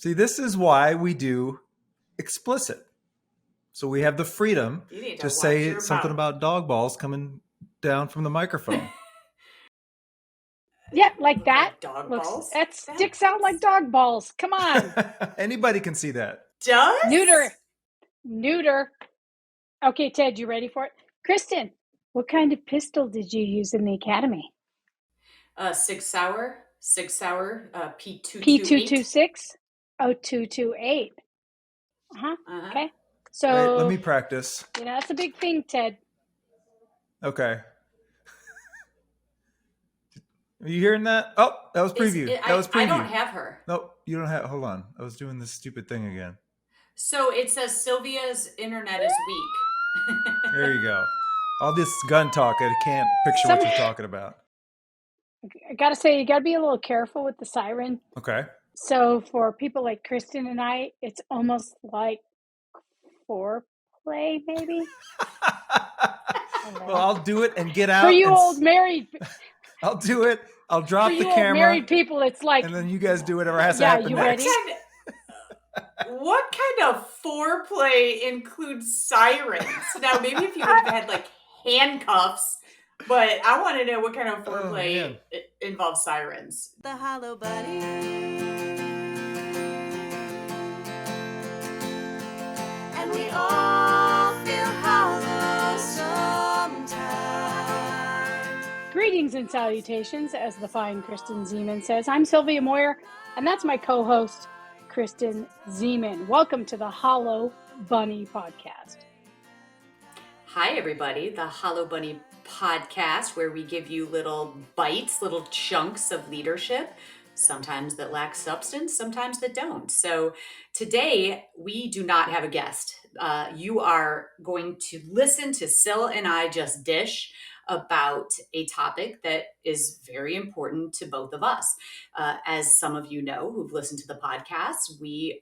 See, this is why we do explicit. So we have the freedom You need to watch say your something mouth. about dog balls coming down from the microphone. Yeah, like that. Like dog Looks balls? that sticks out like dog balls. Come on. Anybody can see that. Does? Neuter. Okay, Ted, you ready for it? Kristen, what kind of pistol did you use in the academy? Sig Sauer, P228. P226 0228. Okay. So Wait, let me practice. that's a big thing, Ted. Okay. Are you hearing that? Oh, that was preview. That was preview. I don't have her. Nope, you don't have. Hold on. I was doing this stupid thing again. So it says Sylvia's internet is weak. There you go. All this gun talk, I can't picture what you're talking about. I gotta say, you gotta be a little careful with the siren. Okay. So for people like Kristen and I, it's almost like foreplay, maybe. Well, I'll do it and get out. For you old married. I'll do it. I'll drop for the you camera. Old married people, it's like. And then you guys do whatever has to happen. You next. ready? What kind of foreplay includes sirens? Now, maybe if you would have had like handcuffs, but I want to know what kind of foreplay involves sirens. The Hollow Bunny. And we all feel hollow sometimes. Greetings and salutations, as the fine Kristen Zeman says. I'm Sylvia Moyer, and that's my co-host, Kristen Zeman. Welcome to the Hollow Bunny Podcast. Hi, everybody. The Hollow Bunny Podcast, where we give you little bites, little chunks of leadership, sometimes that lack substance, sometimes that don't. So today, we do not have a guest. You are going to listen to Syl and I just dish about a topic that is very important to both of us. As some of you know who've listened to the podcast, we've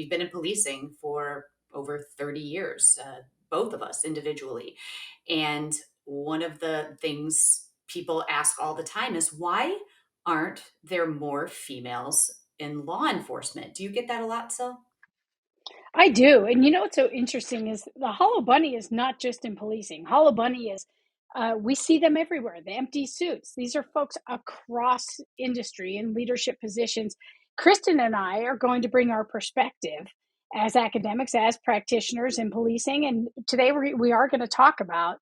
been in policing for over 30 years, both of us individually. And one of the things people ask all the time is, why aren't there more females in law enforcement? Do you get that a lot, Syl? I do. And you know what's so interesting is the Hollow Bunny is not just in policing. Hollow Bunny is, we see them everywhere. The empty suits. These are folks across industry in leadership positions. Kristen and I are going to bring our perspective as academics, as practitioners in policing. And today we are going to talk about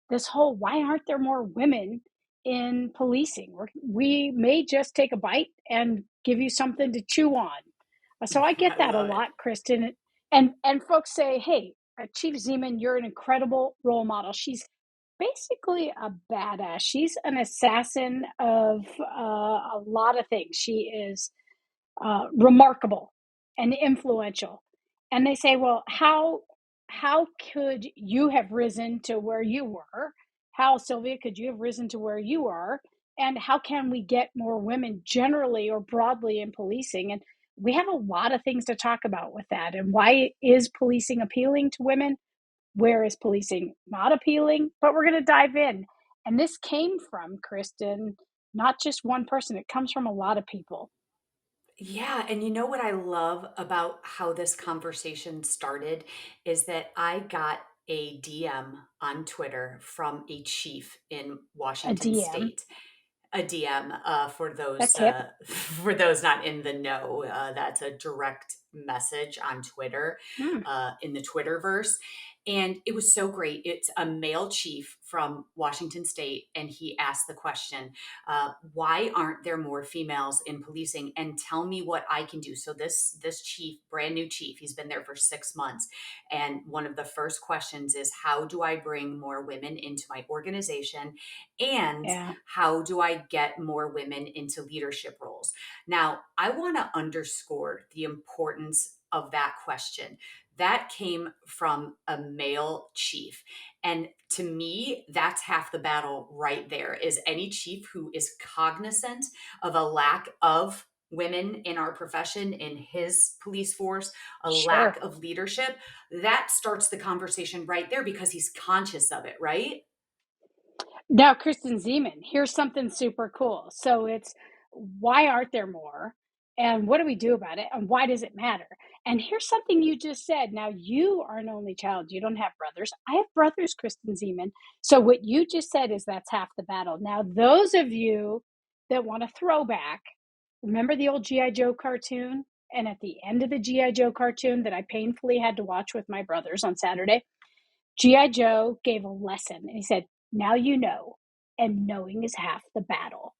this whole, why aren't there more women in policing? We may just take a bite and give you something to chew on. So I get that a lot, Kristen. And folks say, hey, Chief Zeman, you're an incredible role model. She's basically a badass. She's an assassin of a lot of things. She is remarkable and influential. And they say, well, how could you have risen to where you were? How, Sylvia, could you have risen to where you are? And how can we get more women generally or broadly in policing? And we have a lot of things to talk about with that. And why is policing appealing to women? Where is policing not appealing? But we're going to dive in. And this came from, Kristen, not just one person. It comes from a lot of people. Yeah. And you know what I love about how this conversation started is that I got a DM on Twitter from a chief in Washington State. A DM for those not in the know. That's a direct message on Twitter, in the Twitterverse. And it was so great. It's a male chief from Washington State. And he asked the question, why aren't there more females in policing? And tell me what I can do. So this chief, brand new chief, he's been there for 6 months. And one of the first questions is, how do I bring more women into my organization? And how do I get more women into leadership roles? Now, I want to underscore the importance of that question. That came from a male chief. And to me, that's half the battle right there, is any chief who is cognizant of a lack of women in our profession, in his police force, a lack of leadership. That starts the conversation right there because he's conscious of it, right? Now, Kristen Zeman, here's something super cool. So it's, why aren't there more? And what do we do about it? And why does it matter? And here's something you just said. Now, you are an only child. You don't have brothers. I have brothers, Kristen Zeman. So what you just said is that's half the battle. Now, those of you that want a throwback, remember the old G.I. Joe cartoon? And at the end of the G.I. Joe cartoon that I painfully had to watch with my brothers on Saturday, G.I. Joe gave a lesson. And he said, now you know, and knowing is half the battle.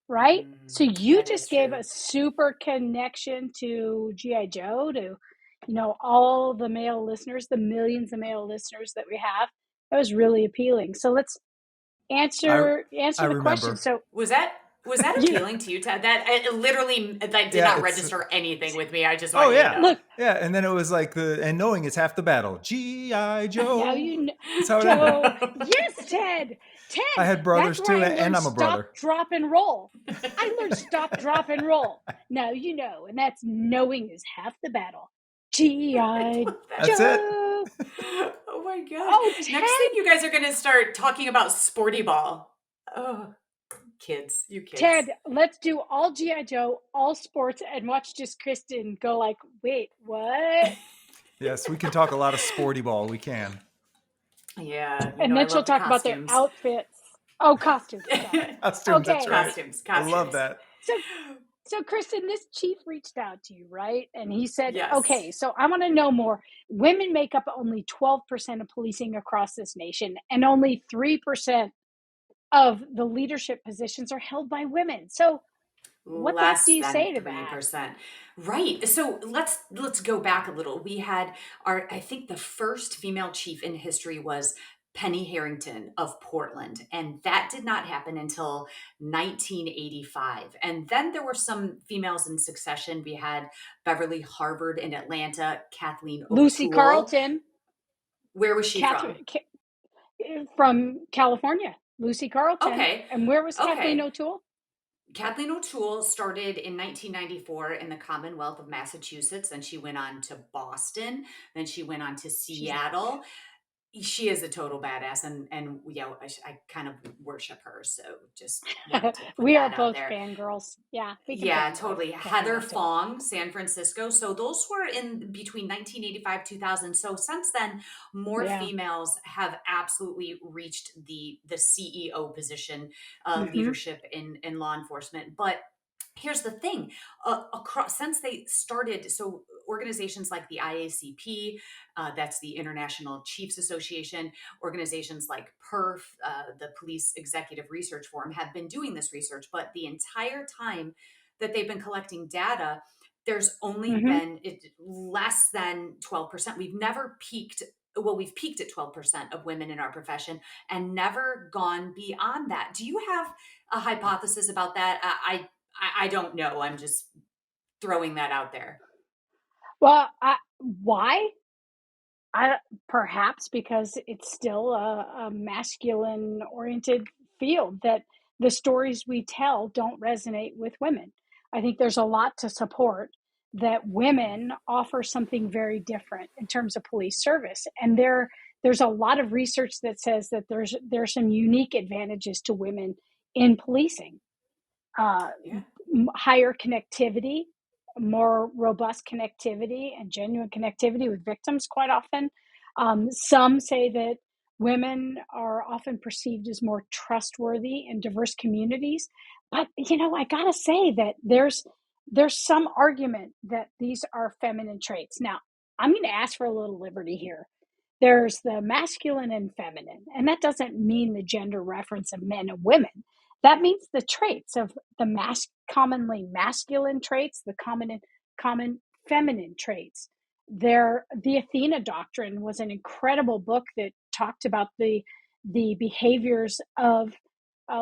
Right? So you That just is gave true. a super connection to G.I. Joe, to, all the male listeners, the millions of male listeners that we have. That was really appealing. So let's I answer I the question. remember. So Was that you appealing to you, Ted? That it literally that did Yeah, not it's register anything with me. I just oh want you to yeah. know. look, Yeah, and then it was like and knowing is half the battle. G.I. now Joe. you know, That's how it ended. Joe. Yes, Ted. I Ted, had that's brothers where too, I learned and I'm a stop, brother. drop, and roll. I learned stop, drop, and roll. Now you know, and that's knowing is half the battle. I G.I. love that. That's it. Joe. Oh my gosh. Oh, Next thing Ted. you guys are going to start talking about sporty ball. Oh, kids, you kids. Ted, let's do all G.I. Joe, all sports, and watch just Kristen go like, wait, what? Yes, we can talk a lot of sporty ball. We can. Yeah, And I then she'll love the talk about their costumes. outfits. Oh, costumes. Got it. Costumes, that's Okay. right. Costumes, I love costumes. that. So Kristen, this chief reached out to you, right? And he said, Yes. okay, so I want to know more. Women make up only 12% of policing across this nation, and only 3% of the leadership positions are held by women. So what the heck do Less you than say to that? 3%. Right. So let's go back a little. We had I think the first female chief in history was Penny Harrington of Portland, and that did not happen until 1985. And then there were some females in succession. We had Beverly Harvard in Atlanta, Kathleen Lucy O'Toole. Carlton, Where was she from? Catherine, from California, Lucy Carlton. Okay. And where was Kathleen Okay. O'Toole? Kathleen O'Toole started in 1994 in the Commonwealth of Massachusetts. Then she went on to Boston. Then she went on to She's epic. Seattle. She is a total badass, and I kind of worship her. So just wanted to put We are that out both there. fangirls. Yeah, we can Yeah, fangirl totally. Kathleen Heather O'Toole. Fong, San Francisco. So those were in between 1985 2000. So since then, more Yeah. females have absolutely reached the CEO position, Mm-hmm. leadership in law enforcement. But here's the thing: across since they started, so organizations like the IACP, that's the International Chiefs Association, organizations like PERF, the Police Executive Research Forum, have been doing this research. But the entire time that they've been collecting data, there's only Mm-hmm. been less than 12%. We've never peaked. Well, we've peaked at 12% of women in our profession and never gone beyond that. Do you have a hypothesis about that? I don't know. I'm just throwing that out there. Well, why? Perhaps because it's still a masculine oriented field, that the stories we tell don't resonate with women. I think there's a lot to support that women offer something very different in terms of police service. And there's a lot of research that says that there's some unique advantages to women in policing. Yeah. Higher connectivity, more robust connectivity, and genuine connectivity with victims quite often. Some say that women are often perceived as more trustworthy in diverse communities. But, I got to say that there's some argument that these are feminine traits. Now, I'm going to ask for a little liberty here. There's the masculine and feminine, and that doesn't mean the gender reference of men and women. That means the traits of the commonly masculine traits, the common feminine traits. The Athena Doctrine was an incredible book that talked about the behaviors of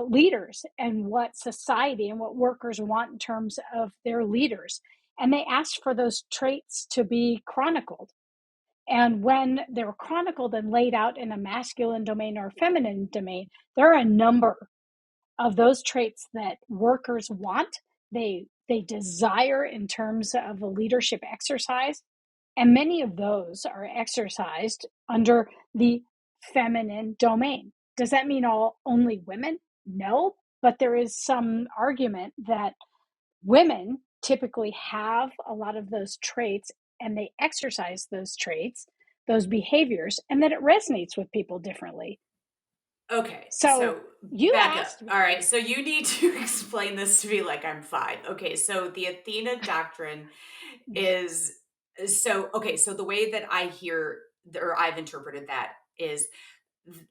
leaders and what society and what workers want in terms of their leaders. And they asked for those traits to be chronicled. And when they were chronicled and laid out in a masculine domain or a feminine domain, there are a number of those traits that workers want, they desire in terms of a leadership exercise, and many of those are exercised under the feminine domain. Does that mean only women? No, but there is some argument that women typically have a lot of those traits and they exercise those traits, those behaviors, and then it resonates with people differently. Okay, So so you back up. asked All me, right, so you need to explain this to me like I'm five. Okay, so the Athena doctrine is okay, so the way that I hear or I've interpreted that is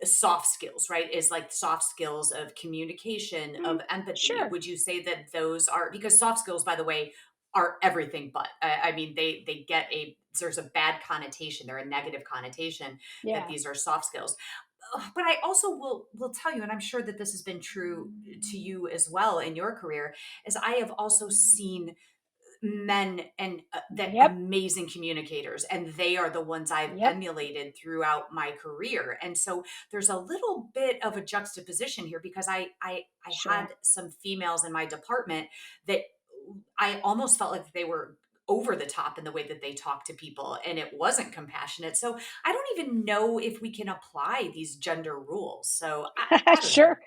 soft skills, right? Is like soft skills of communication, mm, of empathy. sure, Would you say that those are, because soft skills, by the way, are everything but. I mean, they get a, there's a bad connotation, they're a negative connotation that yeah, these are soft skills. But I also will tell you, and I'm sure that this has been true to you as well in your career, is I have also seen men and that yep, amazing communicators, and they are the ones I've yep, emulated throughout my career. And so there's a little bit of a juxtaposition here, because I had sure. some females in my department that I almost felt like they were over the top in the way that they talk to people, and it wasn't compassionate. So I don't even know if we can apply these gender rules. So I don't know. Sure.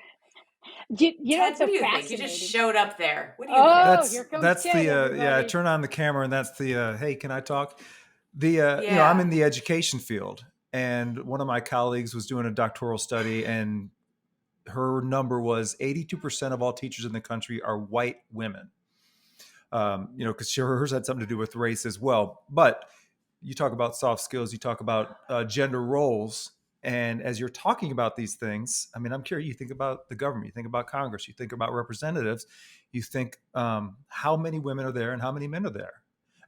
You know, Ted, it's what so do you think? You just fascinating. showed up there. What do you think? Oh, That's here comes that's Ted, the yeah. everybody. Turn on the camera, and that's the hey, can I talk? The I'm Yeah. in the education field, and one of my colleagues was doing a doctoral study, and her number was 82% of all teachers in the country are white women. Because hers had something to do with race as well. But you talk about soft skills, you talk about gender roles. And as you're talking about these things, I mean, I'm curious, you think about the government, you think about Congress, you think about representatives, you think how many women are there and how many men are there.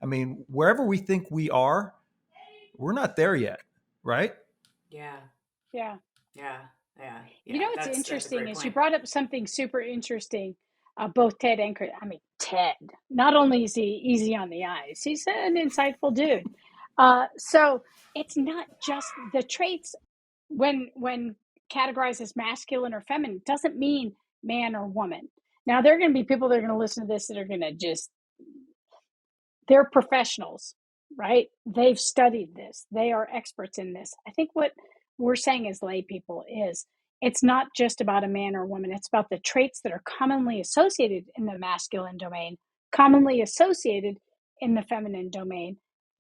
I mean, wherever we think we are, we're not there yet, right? Yeah. Yeah. Yeah. Yeah. You Yeah. know what's That's a interesting great is you point. brought up something super interesting. Both Ted and Chris. I mean, Ted. Not only is he easy on the eyes, he's an insightful dude. So it's not just the traits when categorized as masculine or feminine doesn't mean man or woman. Now there are going to be people that are going to listen to this that are going to just they're professionals, right? They've studied this. They are experts in this. I think what we're saying as lay people is it's not just about a man or a woman. It's about the traits that are commonly associated in the masculine domain, commonly associated in the feminine domain.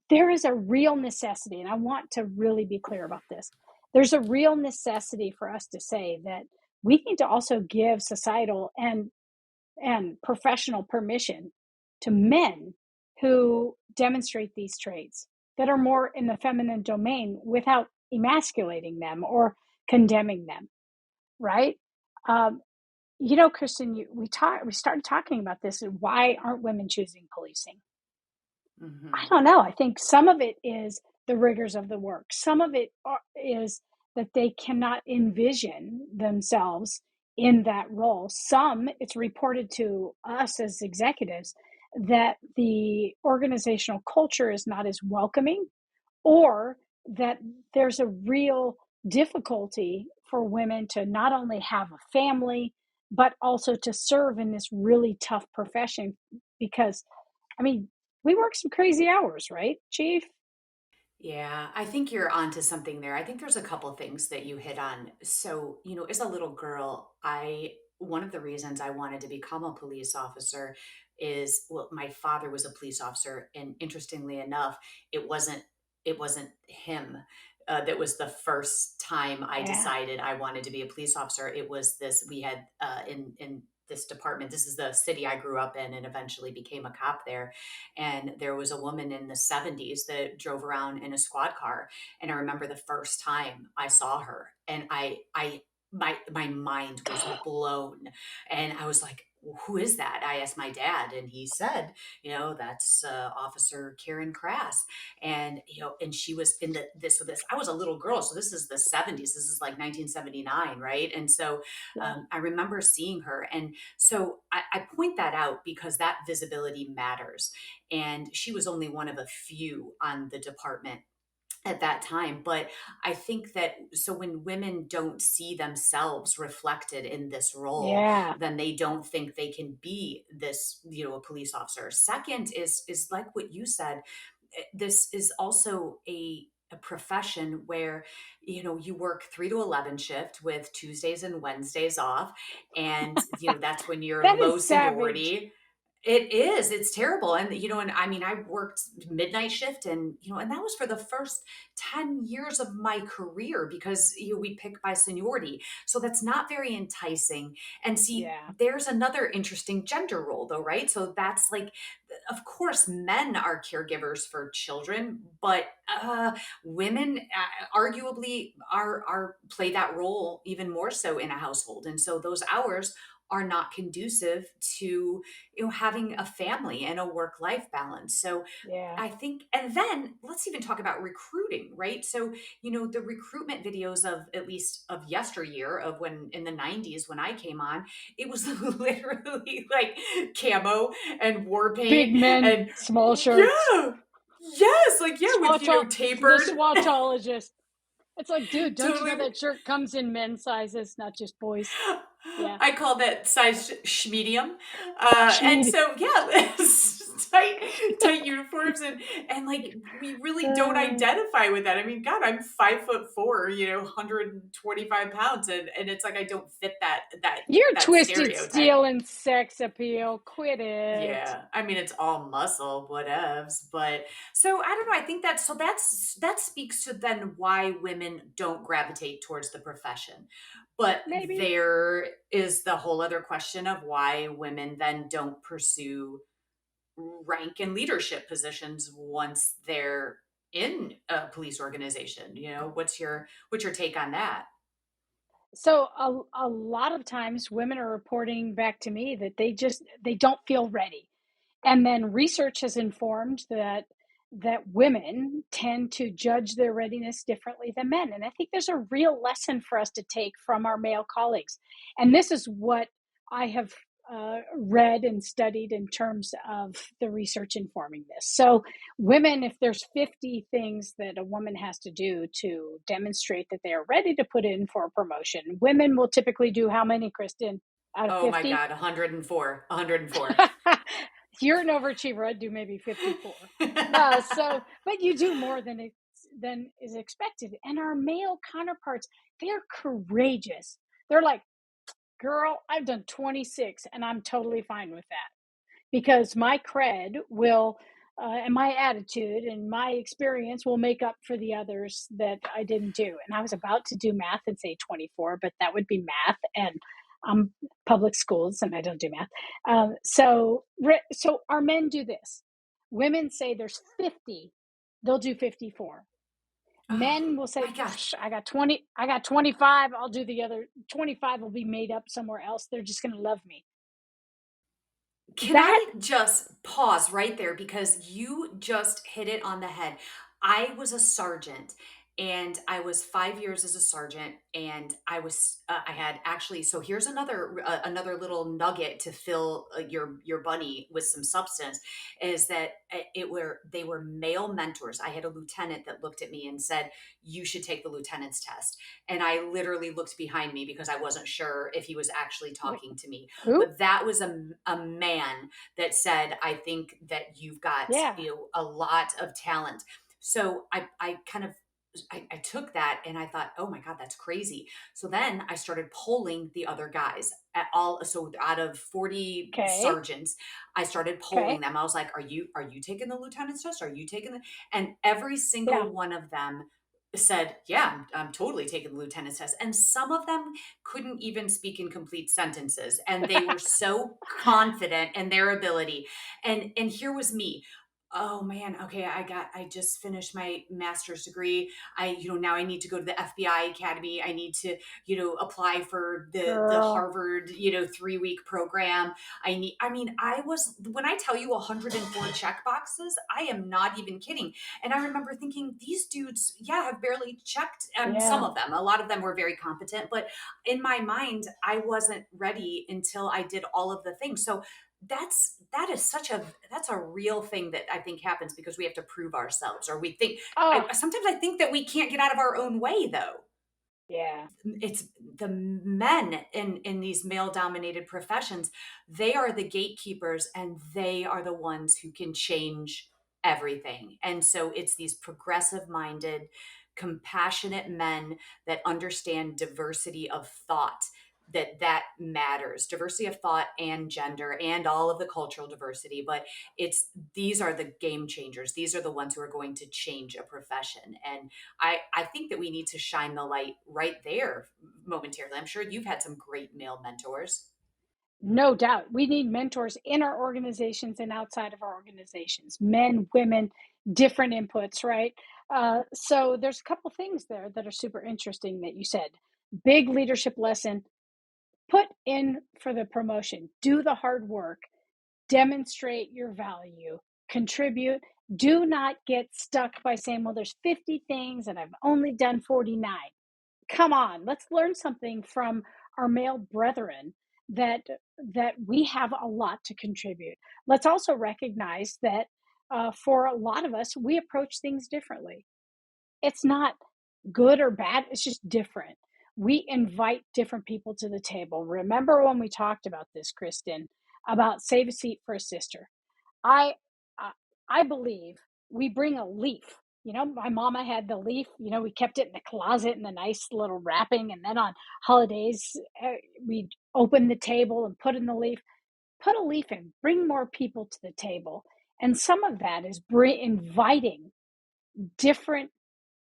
There is a real necessity, and I want to really be clear about this. There's a real necessity for us to say that we need to also give societal and professional permission to men who demonstrate these traits that are more in the feminine domain without emasculating them or condemning them, right? Um, Kristen, we started talking about this. And why aren't women choosing policing? I Hmm. don't know. I think some of it is the rigors of the work. Some of it is that they cannot envision themselves in that role. Some, it's reported to us as executives that the organizational culture is not as welcoming, or that there's a real difficulty for women to not only have a family, but also to serve in this really tough profession because I mean, we work some crazy hours, right, Chief? Yeah, I think you're onto something there. I think there's a couple things that you hit on. So, as a little girl, one of the reasons I wanted to become a police officer is, well, my father was a police officer, and interestingly enough, it wasn't him. That was the first time I Yeah. decided I wanted to be a police officer. It was this, we had in this department. This is the city I grew up in and eventually became a cop there. And there was a woman in the 70s that drove around in a squad car. And I remember the first time I saw her, and my mind was blown. And I was like, who is that? I asked my dad, and he said, that's Officer Karen Crass. And and she was in this I was a little girl, so this is the 70s, this is like 1979, right? And so Yeah. I remember seeing her. And so I point that out because that visibility matters. And she was only one of a few on the department at that time. But I think that, so when women don't see themselves reflected in this role, Yeah. then they don't think they can be this, a police officer. Second is like what you said. This is also a profession where you work 3 to 11 shift with Tuesdays and Wednesdays off. And that's when you're That low is savage. seniority. It is, it's terrible, and, and I mean, I worked midnight shift and, and that was for the first 10 years of my career because, we pick by seniority, so that's not very enticing, and see, Yeah. there's another interesting gender role though, right? So that's like, of course, men are caregivers for children, but, women, arguably are play that role even more so in a household, and so those hours are not conducive to having a family and a work life balance. So Yeah. I think, and then let's even talk about recruiting, right? So, the recruitment videos of at least of yesteryear, of when in the 90s when I came on, it was literally like camo and war Big paint men, and small shirts. yeah. Yes, like yeah, with The tapered swatchologist. It's like, dude, don't you know totally. that shirt comes in men's sizes, not just boys? Yeah. I call that size medium. And Schmied. so yeah, tight uniforms and like we really don't Uh, identify with that. I mean, God, I'm 5'4", 125 pounds, and it's like I don't fit you're that twisted stereotype. steel and sex appeal. Quit it. Yeah, I mean it's all muscle, whatevs. But so I don't know. I think that speaks to then why women don't gravitate towards the profession. But Maybe. there is the whole other question of why women then don't pursue rank and leadership positions once they're in a police organization. What's your take on that? So a lot of times women are reporting back to me that they don't feel ready. And then research has informed that women tend to judge their readiness differently than men. And I think there's a real lesson for us to take from our male colleagues. And this is what I have read and studied in terms of the research informing this. So, women, if there's 50 things that a woman has to do to demonstrate that they are ready to put in for a promotion, women will typically do how many, Kristen, out of Oh my 50? God, 104, 104. You're an overachiever. I'd do maybe 54. But you do more than is expected. And our male counterparts, they're courageous. They're like, girl, I've done 26 and I'm totally fine with that because my cred will, and my attitude and my experience will make up for the others that I didn't do. And I was about to do math and say 24, but that would be math and public schools and I don't do math. So our men do this. Women say there's 50, they'll do 54. Oh Men will say, my gosh. I got 20, I got 25, I'll do the other 25 will be made up somewhere else. They're just going to love me. Can That, I just pause right there because you just hit it on the head? I was a sergeant and I was 5 years as a sergeant and I had actually so here's another little nugget to fill your bunny with some substance is that they were male mentors. I had a lieutenant that looked at me and said, "You should take the lieutenant's test." And I literally looked behind me because I wasn't sure if he was actually wait, talking to me, who? but that was a man that said, I think that you've got Yeah. a lot of talent. So I kind of I took that and I thought, oh my God, that's crazy. So then I started polling the other guys at all. So out of 40 Okay. sergeants, I started polling Okay. them. I was like, are you taking the lieutenant's test? Are you taking the, and every Yeah. single one of them said, yeah, I'm totally taking the lieutenant's test. And some of them couldn't even speak in complete sentences. And they were so confident in their ability. And here was me. Oh man, okay, I just finished my master's degree. Now I need to go to the FBI Academy. I need to, apply for the Girl. Harvard, 3-week program. I mean, I was when I tell you 104 check boxes, I am not even kidding. And I remember thinking, these dudes, yeah, have barely checked. Some Yeah. of them, a lot of them were very competent, but in my mind, I wasn't ready until I did all of the things. So that's a real thing that I think happens because we have to prove ourselves, or we think. Oh, Sometimes I think that we can't get out of our own way, though. yeah. It's the men in these male dominated professions. They are the gatekeepers and they are the ones who can change everything. And so it's these progressive minded, compassionate men that understand diversity of thought. that matters, diversity of thought and gender and all of the cultural diversity. But these are the game changers. These are the ones who are going to change a profession. And I think that we need to shine the light right there momentarily. I'm sure you've had some great male mentors. No doubt. We need mentors in our organizations and outside of our organizations, men, women, different inputs, right? So there's a couple things there that are super interesting that you said. Big leadership lesson: put in for the promotion, do the hard work, demonstrate your value, contribute. Do not get stuck by saying, well, there's 50 things and I've only done 49. Come on, let's learn something from our male brethren, that we have a lot to contribute. Let's also recognize that for a lot of us, we approach things differently. It's not good or bad, it's just different. We invite different people to the table. Remember when we talked about this, Kristen, about save a seat for a sister? I uh, I believe we bring a leaf. You know, my mama had the leaf. You know, we kept it in the closet in the nice little wrapping, and then on holidays we'd open the table and put in the leaf. Put a leaf in. Bring more people to the table, and some of that is inviting different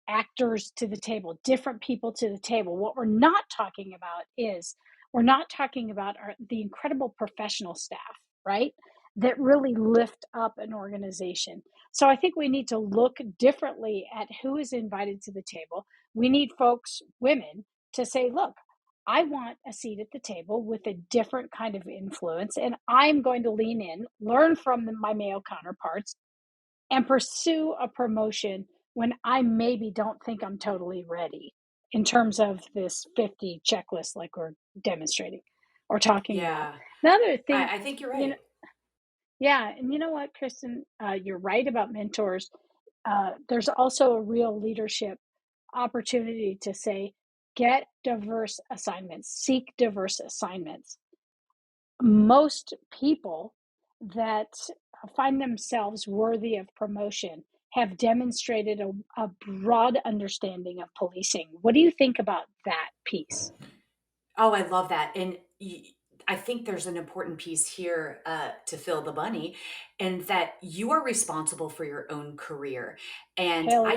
actors to the table, different people to the table. What we're not talking about is we're not talking about the incredible professional staff, right? That really lift up an organization. So I think we need to look differently at who is invited to the table. We need folks, women, to say, look, I want a seat at the table with a different kind of influence, and I'm going to lean in, learn from my male counterparts, and pursue a promotion when I maybe don't think I'm totally ready in terms of this 50 checklist like we're demonstrating or talking about. Yeah, Another thing, I think you're you know, right. yeah, and you know what, Kristen, you're right about mentors. There's also a real leadership opportunity to say, get diverse assignments, seek diverse assignments. Most people that find themselves worthy of promotion have demonstrated a broad understanding of policing. What do you think about that piece? Oh, I love that. And I think there's an important piece here to fill the bunny, and that you are responsible for your own career. And Hell yeah. I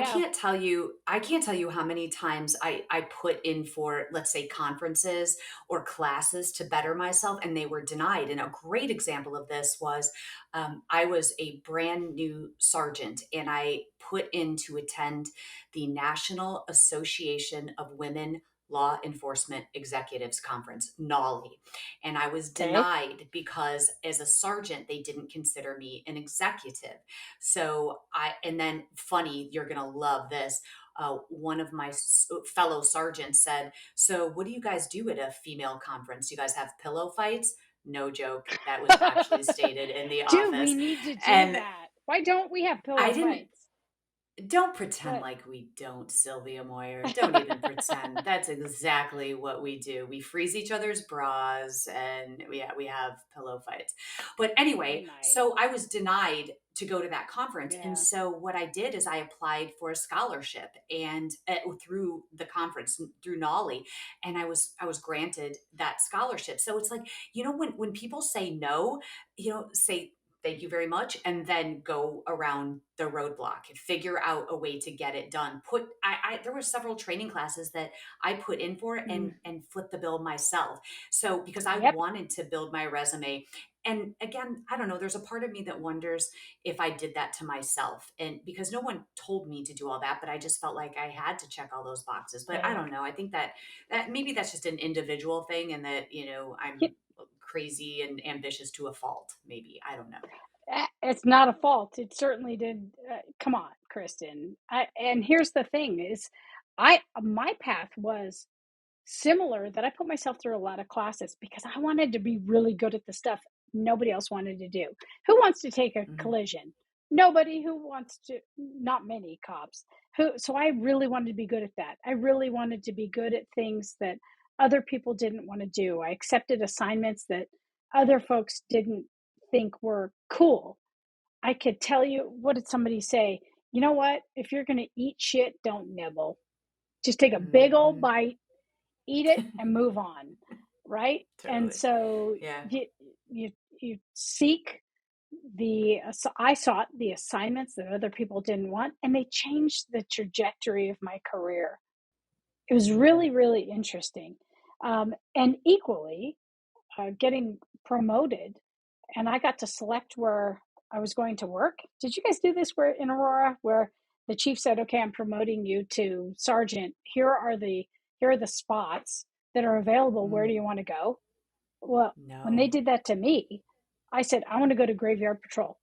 can't tell you how many times I put in for, let's say, conferences or classes to better myself, and they were denied. And a great example of this was I was a brand new sergeant, and I put in to attend the National Association of Women Law Enforcement Executives Conference, NALI. And I was Okay. denied because as a sergeant, they didn't consider me an executive. And then funny, you're going to love this. One of my fellow sergeants said, so what do you guys do at a female conference? Do you guys have pillow fights? No joke. That was actually stated in the Dude, we office. need to do And that. Why don't we have I pillow didn't fights? don't pretend But like we don't, Sylvia Moyer. Don't even pretend. That's exactly what we do. We freeze each other's bras and we have pillow fights. But oh anyway, my, so I was denied to go to that conference. And yeah. so what I did is I applied for a scholarship and through the conference through Nolly, and I was granted that scholarship. So it's like, when people say no, say thank you very much, and then go around the roadblock and figure out a way to get it done. There were several training classes that I put in for Mm, and flip the bill myself. So because I yep. wanted to build my resume. And again, I don't know, there's a part of me that wonders if I did that to myself, and because no one told me to do all that, but I just felt like I had to check all those boxes. But I Yeah. don't know, I think that maybe that's just an individual thing, and that Yeah, I'm crazy and ambitious to a fault. Maybe, I don't know. it's not a fault. It certainly did. Come on, Kristen. And here's the thing: is my path was similar. That I put myself through a lot of classes because I wanted to be really good at the stuff nobody else wanted to do. Who wants to take a Mhm. collision? Nobody. Who wants to? Not many cops. So I really wanted to be good at that. I really wanted to be good at things that other people didn't want to do. I accepted assignments that other folks didn't think were cool. I could tell you, what did somebody say? You know what? If you're going to eat shit, don't nibble. Just take a big old Mhm. bite, eat it, and move on. right? And Totally. so Yeah. you seek I sought the assignments that other people didn't want, and they changed the trajectory of my career. It was Mm, really, really interesting. And equally, getting promoted, and I got to select where I was going to work. Did you guys do this where in Aurora, where the chief said, "Okay, I'm promoting you to sergeant. Here are the spots that are available. Where do mm, you want to go?" Well, when they no. did that to me, I said, "I want to go to graveyard patrol."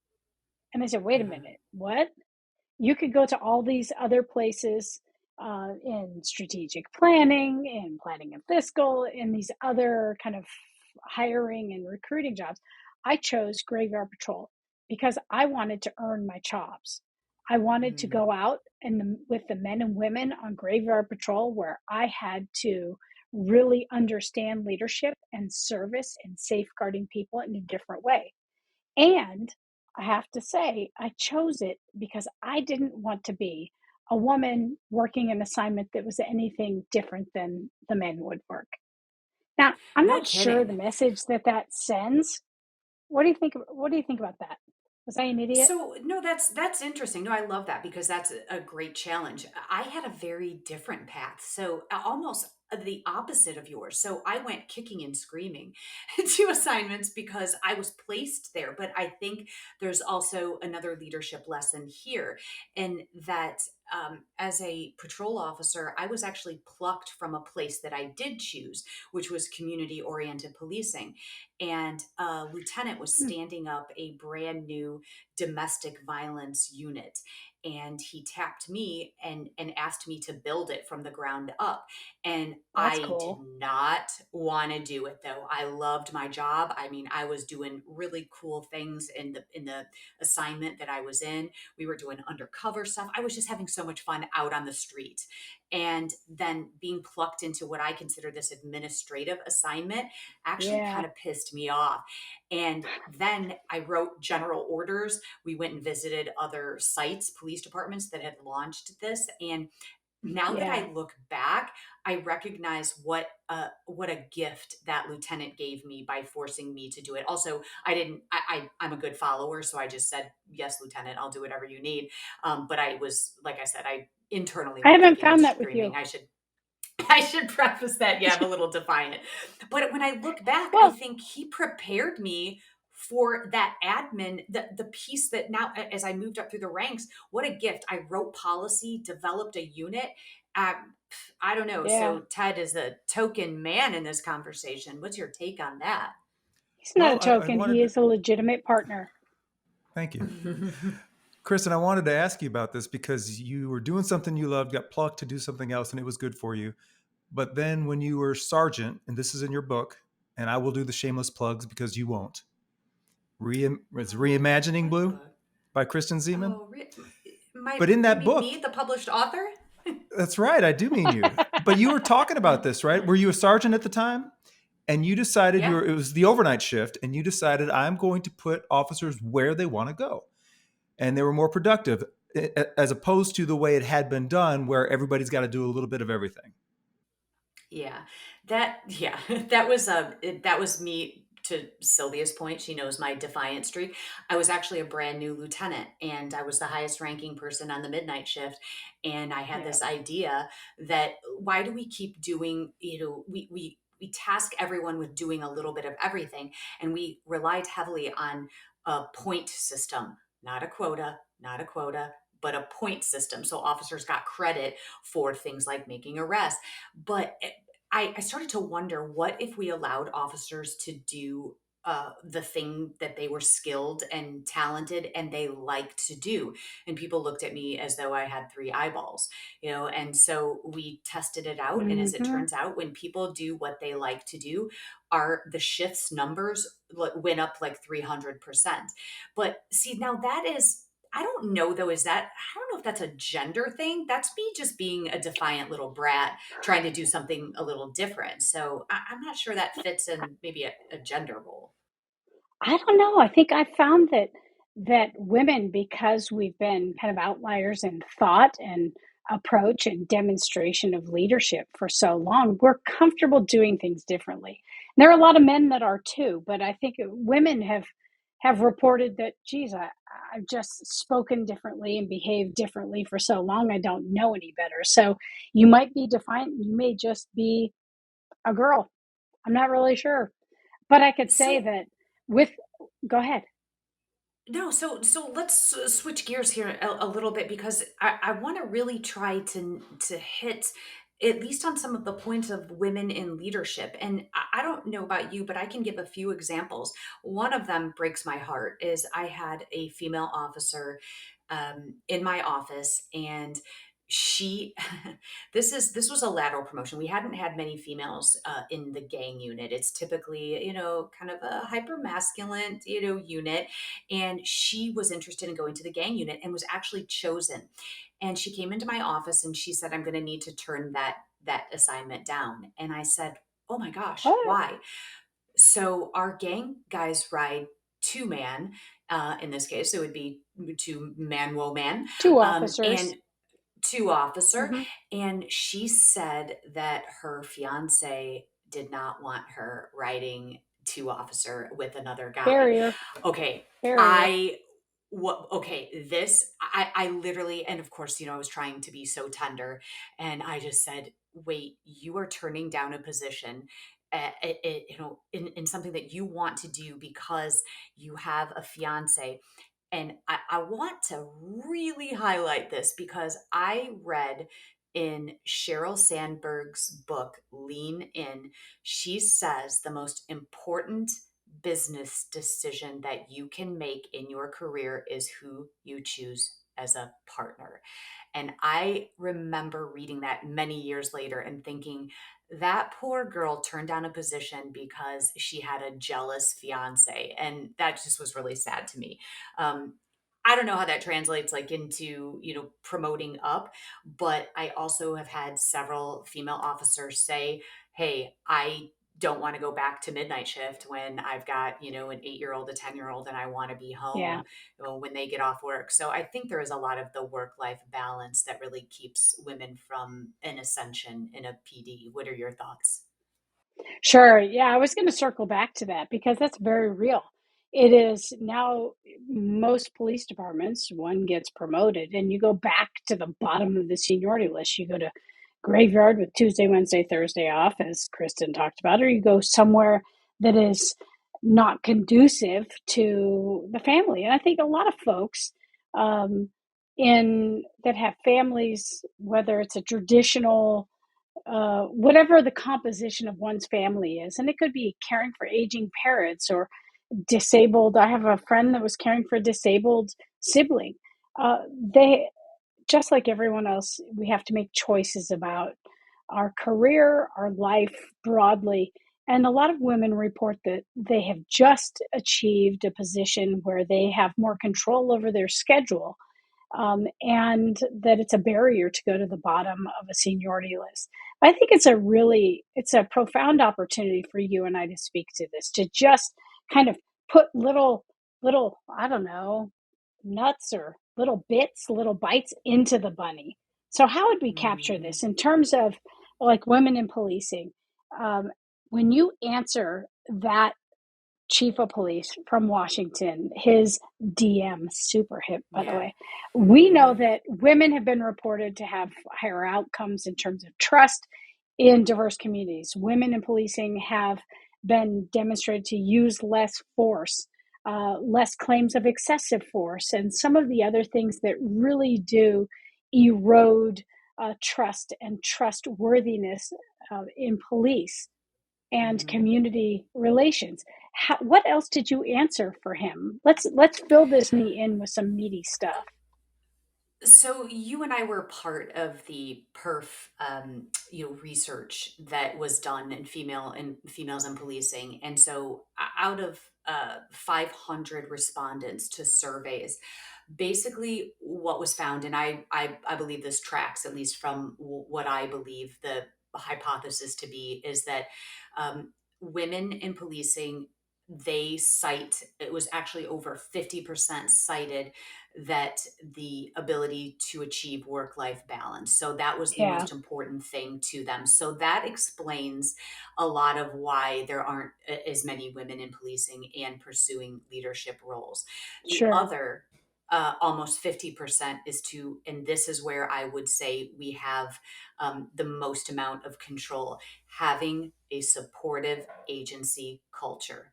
And they said, "Wait a Uh-huh. minute, what?" You could go to all these other places in strategic planning, in planning and fiscal, in these other kind of hiring and recruiting jobs. I chose graveyard patrol because I wanted to earn my chops. I wanted to Mm, go out with the men and women on graveyard patrol where I had to really understand leadership and service and safeguarding people in a different way. And I have to say, I chose it because I didn't want to be a woman working an assignment that was anything different than the men would work. Now, I'm no not sure the kidding. message that sends. What do you think? What do you think about that? Was I an idiot? So no, that's interesting. No, I love that because that's a great challenge. I had a very different path, so almost the opposite of yours. So I went kicking and screaming to assignments because I was placed there. But I think there's also another leadership lesson here, in that as a patrol officer, I was actually plucked from a place that I did choose, which was community oriented policing. And a lieutenant was Hmm, standing up a brand new domestic violence unit, and he tapped me and asked me to build it from the ground up. And that's I did cool. not want to do it, though. I loved my job. I mean, I was doing really cool things in the assignment that I was in. We were doing undercover stuff. I was just having so much fun out on the street. And then being plucked into what I consider this administrative assignment actually Yeah, kind of pissed me off. And then I wrote general orders. We went and visited other sites, police departments that had launched this. And now that yeah. I look back, I recognize what a gift that lieutenant gave me by forcing me to do it. Also, I didn't. I'm a good follower, so I just said yes, lieutenant. I'll do whatever you need. But I was, like I said, I internally I went haven't kicking and found that with screaming. you. I should preface that, yeah, I'm a little defiant. But when I look back, I Well, think he prepared me for that admin, the piece that now, as I moved up through the ranks, what a gift. I wrote policy, developed a unit. I don't know. yeah, So Ted is the token man in this conversation. What's your take on that? he's not a Well, I token. wanted He to is a legitimate partner. thank you. Kristen, I wanted to ask you about this because you were doing something you loved, got plucked to do something else, and it was good for you. But then when you were sergeant, and this is in your book, and I will do the shameless plugs because you won't. It's Reimagining What Blue book? by Kristen Siemann. Oh, my, But in you that mean book, me, the published author? that's right, I do mean you. But you were talking about this, right? Were you a sergeant at the time? And you decided Yeah. it was the overnight shift, and you decided I'm going to put officers where they want to go. And they were more productive as opposed to the way it had been done where everybody's got to do a little bit of everything. Yeah, yeah, that was me. To Sylvia's point, she knows my defiant streak. I was actually a brand new lieutenant, and I was the highest ranking person on the midnight shift. And I had Yeah. this idea that why do we keep doing, we task everyone with doing a little bit of everything, and we relied heavily on a point system, not a quota, not a quota, but a point system. So officers got credit for things like making arrests, but I started to wonder, what if we allowed officers to do the thing that they were skilled and talented and they liked to do? And people looked at me as though I had three eyeballs, and so we tested it out. And as it Hmm. turns out, when people do what they like to do, the shifts numbers went up like 300%. But see, now that is, I don't know though, I don't know if that's a gender thing. That's me just being a defiant little brat trying to do something a little different. So I'm not sure that fits in maybe a gender role. I don't know. I think I found that women, because we've been kind of outliers in thought and approach and demonstration of leadership for so long, we're comfortable doing things differently. There are a lot of men that are too, but I think women have reported that, geez, I've just spoken differently and behaved differently for so long. I don't know any better. So you might be defiant. You may just be a girl. I'm not really sure, but I could say So that with. Go ahead. no, so let's switch gears here a little bit because I want to really try to hit at least on some of the points of women in leadership. And I don't know about you, but I can give a few examples. One of them breaks my heart is I had a female officer in my office, and she this was a lateral promotion. We hadn't had many females in the gang unit. It's typically, kind of a hyper masculine, unit, and she was interested in going to the gang unit and was actually chosen. And she came into my office and she said, I'm going to need to turn that assignment down. And I said, oh my gosh, What? why? So our gang guys ride two man. In this case, it would be two man, woman, Two and officers. two officer. Hmm. And she said that her fiance did not want her riding two officer with another guy. Barrier. Okay, Barrier. I what okay, this I literally, and of course, I was trying to be so tender, and I just said, "Wait, you are turning down a position in something that you want to do because you have a fiance." And I want to really highlight this because I read in Sheryl Sandberg's book, Lean In, she says the most important business decision that you can make in your career is who you choose as a partner. And I remember reading that many years later and thinking, that poor girl turned down a position because she had a jealous fiance. And that just was really sad to me. Um, I don't know how that translates like into, promoting up, but I also have had several female officers say, "Hey, I don't want to go back to midnight shift when I've got, an 8-year-old, a 10-year-old, and I want to be Yeah. home when they get off work." So I think there is a lot of the work-life balance that really keeps women from an ascension in a PD. What are your thoughts? Sure. Yeah, I was going to circle back to that because that's very real. It is now most police departments, one gets promoted and you go back to the bottom of the seniority list. You go to graveyard with Tuesday, Wednesday, Thursday off, as Kristen talked about, or you go somewhere that is not conducive to the family. And I think a lot of folks um, in that have families, whether it's a traditional whatever the composition of one's family is. And it could be caring for aging parents or disabled. I have a friend that was caring for a disabled sibling. They, just like everyone else, we have to make choices about our career, our life broadly. And a lot of women report that they have just achieved a position where they have more control over their schedule, and that it's a barrier to go to the bottom of a seniority list. I think it's a profound opportunity for you and I to speak to this, to just kind of put little, I don't know, nuts or little bites into the bunny. So how would we capture Mhm. this in terms of like women in policing? Um, when you answer that chief of police from Washington, his DM, super hip, by the Yeah. way. We know Hmm. that women have been reported to have higher outcomes in terms of trust in diverse communities. Women in policing have been demonstrated to use less force, less claims of excessive force, and some of the other things that really do erode trust and trustworthiness in police and Hmm. community relations. What else did you answer for him? Let's fill this me in with some meaty stuff. So you and I were part of the perf, research that was done in females in policing, and so out of 500 respondents to surveys, basically what was found, and I believe this tracks at least from what I believe the hypothesis to be, is that women in policing they cite, it was actually over 50% cited that the ability to achieve work life balance. So that was the Yeah, most important thing to them. So that explains a lot of why there aren't as many women in policing and pursuing leadership roles. The sure. other almost 50% is to, and this is where I would say we have the most amount of control, having a supportive agency culture.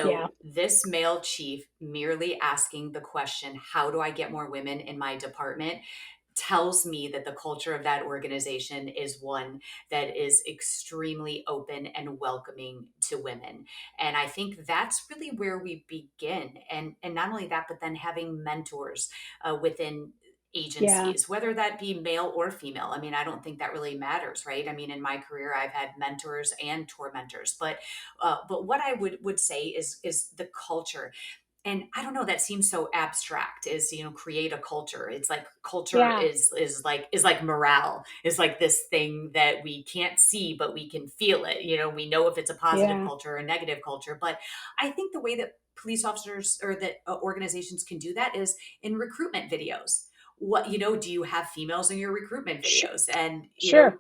Yeah, So, this male chief merely asking the question, how do I get more women in my department? Tells me that the culture of that organization is one that is extremely open and welcoming to women. And I think that's really where we begin. And not only that, but then having mentors within yeah, agencies, whether that be male or female. I mean, I don't think that really matters, right? I mean, in my career, I've had mentors and tormentors, but what I would say is the culture. And I don't know, that seems so abstract, is, create a culture. It's like culture yeah, is like morale, is like this thing that we can't see but we can feel it. We know if it's a positive yeah, culture or a negative culture. But I think the way that police officers, or that organizations can do that, is in recruitment videos. What, do you have females in your recruitment sh- videos? And sure.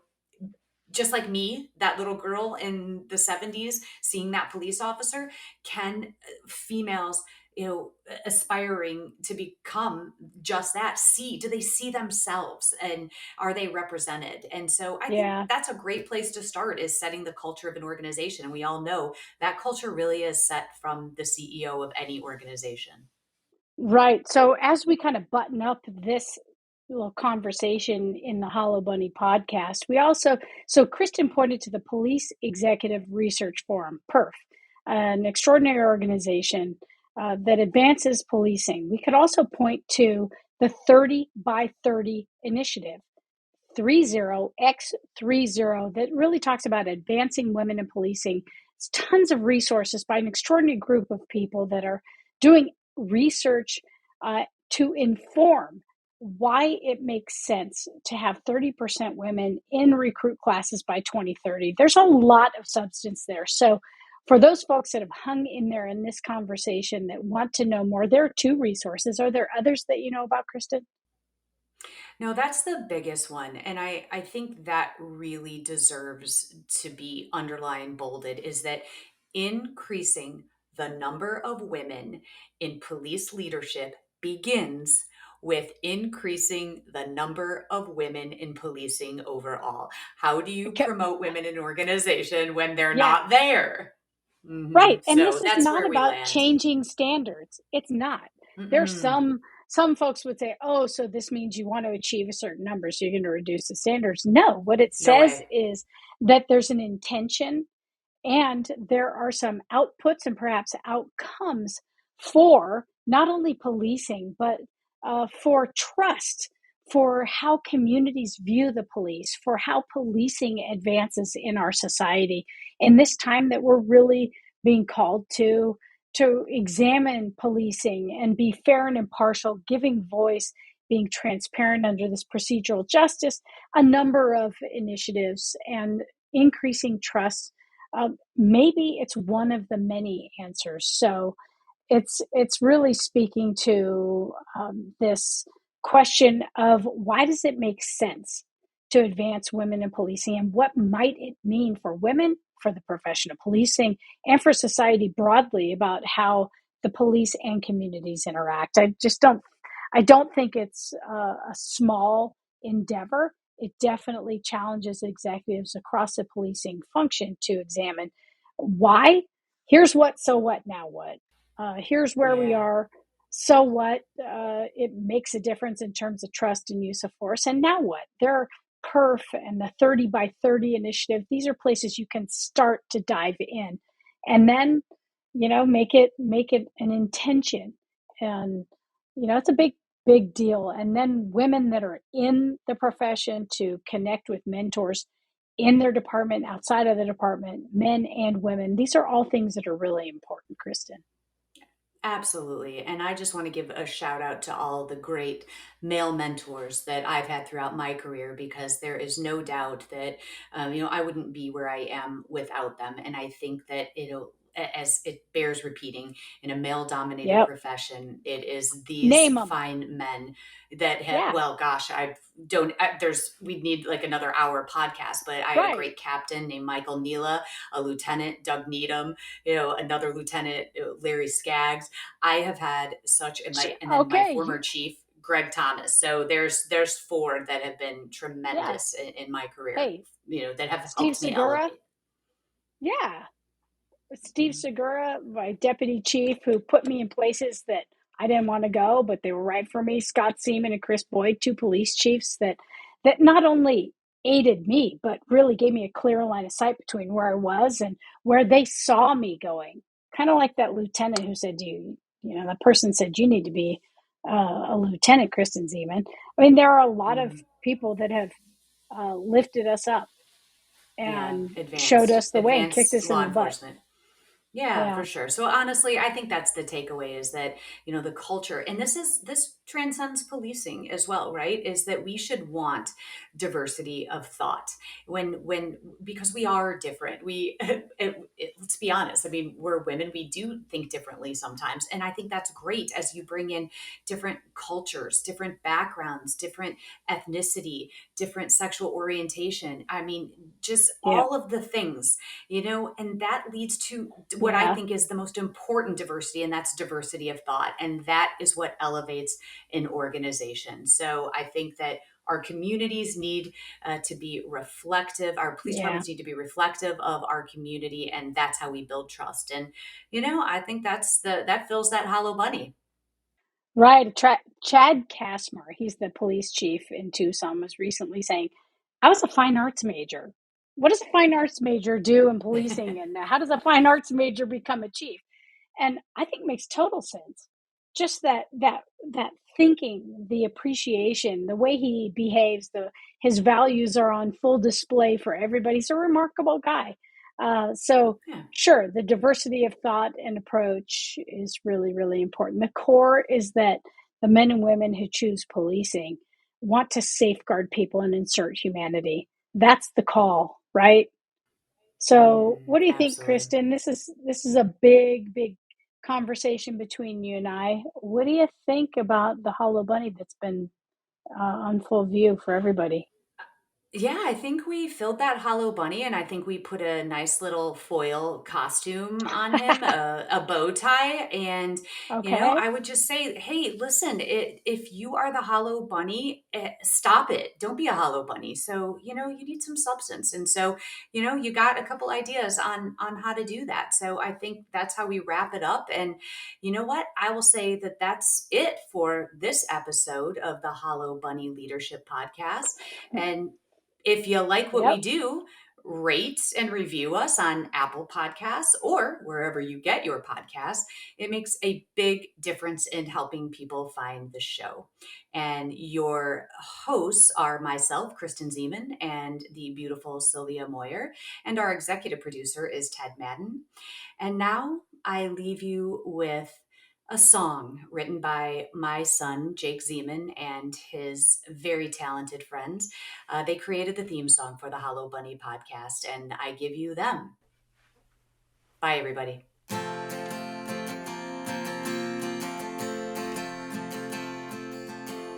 just like me, that little girl in the 70s seeing that police officer, can females, aspiring to become just that, do they see themselves, and are they represented? And so I think Yeah. that's a great place to start, is setting the culture of an organization. And we all know that culture really is set from the CEO of any organization. Right. So as we kind of button up this little conversation in the Hollow Bunny podcast, so Kristen pointed to the Police Executive Research Forum, PERF, an extraordinary organization that advances policing. We could also point to the 30 by 30 initiative, 30x30, that really talks about advancing women in policing. It's tons of resources by an extraordinary group of people that are doing research to inform why it makes sense to have 30% women in recruit classes by 2030. There's a lot of substance there. So, for those folks that have hung in there in this conversation that want to know more, there are two resources. Are there others that you know about, Kristen? No, that's the biggest one. And I think that really deserves to be underlined, bolded, is that increasing the number of women in police leadership begins with increasing the number of women in policing overall. How do you Okay. promote women in an organization when they're Yeah. not there? Right, and So this is that's not where we about land. changing standards. It's not. There's Mm-mm. some folks would say, "Oh, so this means you want to achieve a certain number, so you're going to reduce the standards." No, what it No says way. is that there's an intention and there are some outputs and perhaps outcomes for not only policing, but for trust, for how communities view the police, for how policing advances in our society. In this time that we're really being called to examine policing and be fair and impartial, giving voice, being transparent under this procedural justice, a number of initiatives and increasing trust, maybe it's one of the many answers. So it's really speaking to this question of why does it make sense to advance women in policing, and what might it mean for women, for the profession of policing, and for society broadly about how the police and communities interact. I don't think it's a small endeavor. It definitely challenges executives across the policing function to examine why. Here's what, so what, now what? Here's where we Yeah. are. So what? It makes a difference in terms of trust and use of force. And now what? There are PERF and the 30 by 30 initiative. These are places you can start to dive in, and then make it an intention. And it's a big deal. And then women that are in the profession to connect with mentors in their department, outside of the department, men and women. These are all things that are really important, Kristen. Absolutely. And I just want to give a shout out to all the great male mentors that I've had throughout my career, because there is no doubt that, I wouldn't be where I am without them. And I think that as it bears repeating, in a male dominated Yep. profession, it is these Name them. fine men that have, Yeah. well, gosh, we need like another hour podcast, but I had a Right. great captain named Michael Neela, a lieutenant, Doug Needham, another lieutenant, Larry Skaggs. I have had and then my Okay. former chief, Greg Thomas. So there's four that have been Yeah. tremendous in my career, Hey, that have Steve helped me Segura. elevate. Yeah. Steve Segura, my deputy chief, who put me in places that I didn't want to go, but they were right for me. Scott Seaman and Chris Boyd, two police chiefs that not only aided me, but really gave me a clear line of sight between where I was and where they saw me going. Kind of like that lieutenant who said, that person said, you need to be a lieutenant, Kristen Zeman. I mean, there are a lot of Mm. people that have lifted us up Yeah, and showed advanced us the way and kicked advanced us in law the butt. enforcement. Yeah, Yeah. for sure. So honestly, I think that's the takeaway, is that, the culture, and this transcends policing as well, right? Is that we should want diversity of thought when because we are different. Let's be honest. I mean, we're women. We do think differently sometimes, and I think that's great as you bring in different cultures, different backgrounds, different ethnicity, different sexual orientation. I mean, just Yep. all of the things, and that leads to what I Yeah. think is the most important diversity, and that's diversity of thought. And that is what elevates an organization. So I think that our communities need to be reflective. Our police Yeah. departments need to be reflective of our community, and that's how we build trust. And I think that fills that hollow bunny. Right. Chad Casmer, he's the police chief in Tucson, was recently saying, I was a fine arts major. What does a fine arts major do in policing? And how does a fine arts major become a chief? And I think makes total sense. Just that thinking, the appreciation, the way he behaves, his values are on full display for everybody. He's a remarkable guy. So Yeah. sure, the diversity of thought and approach is really, really important. The core is that the men and women who choose policing want to safeguard people and insert humanity. That's the call, right? So, what do you think, Absolutely. Kristen? This is a big, big conversation between you and I. What do you think about the Hollow Bunny that's been on full view for everybody? Yeah, I think we filled that hollow bunny, and I think we put a nice little foil costume on him, a bow tie, and Okay. I would just say, hey, listen, if you are the hollow bunny, stop it. Don't be a hollow bunny. So you need some substance, and so you got a couple ideas on how to do that. So I think that's how we wrap it up. And you know what? I will say that that's it for this episode of the Hollow Bunny Leadership Podcast, and if you like what we Yep. do, rate and review us on Apple Podcasts or wherever you get your podcasts. It makes a big difference in helping people find the show. And your hosts are myself, Kristen Zeman, and the beautiful Sylvia Moyer. And our executive producer is Ted Madden. And now I leave you with a song written by my son, Jake Zeman, and his very talented friends. They created the theme song for the Hollow Bunny podcast, and I give you them. Bye, everybody.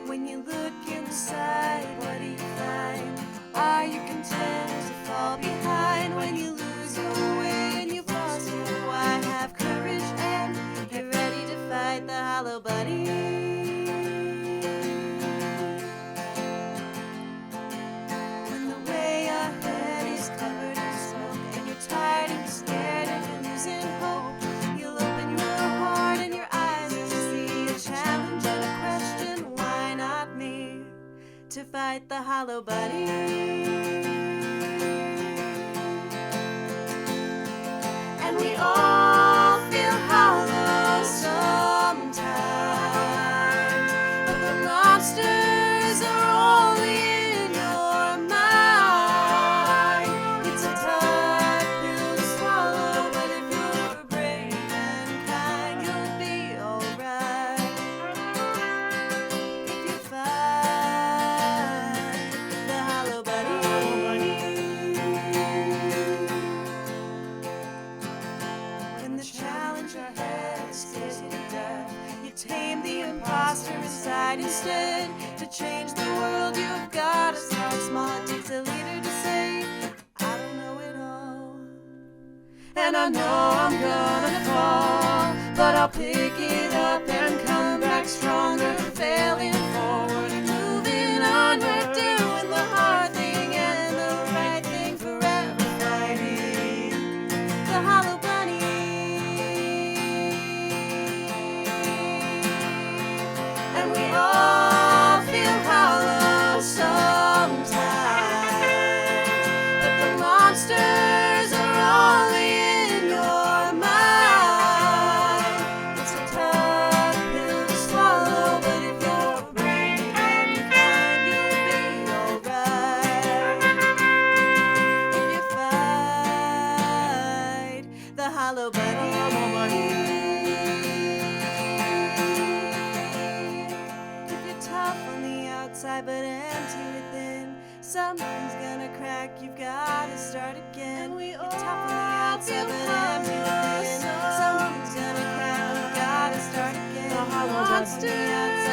When you look inside, what do you find? Are you content to fall behind? When you lose your way and you've lost your why, have courage and get ready to fight the hollow bunny. When the way ahead is covered in smoke and you're tired and you're scared and you're losing hope, you'll open your heart and your eyes and see a challenge and a question. Why not me? To fight the hollow bunny. And we all feel hollow sometimes, but the monsters are only in your mind. It's a tough pill to swallow, but if you're brave and kind, you'll be alright. If you fight the hollow bunny. instead. To change the world, you've got to start small. It takes a leader to say, I don't know it all. And I know I'm gonna fall, but I'll pick it up and come back stronger. Failing forward and moving onward, doing the hard thing and the right thing, forever fighting the hollow bunny. And we all feel hollow sometimes, but the monsters are only in your mind. It's a tough pill to swallow, but if you're brave and kind, you'll be alright. If you fight the hollow bunny. If you're tough on the outside but empty within, something's gonna crack, you've gotta start again. And we you're tough on the outside but empty within, something's gonna crack, you've gotta start again. The hollow bunny.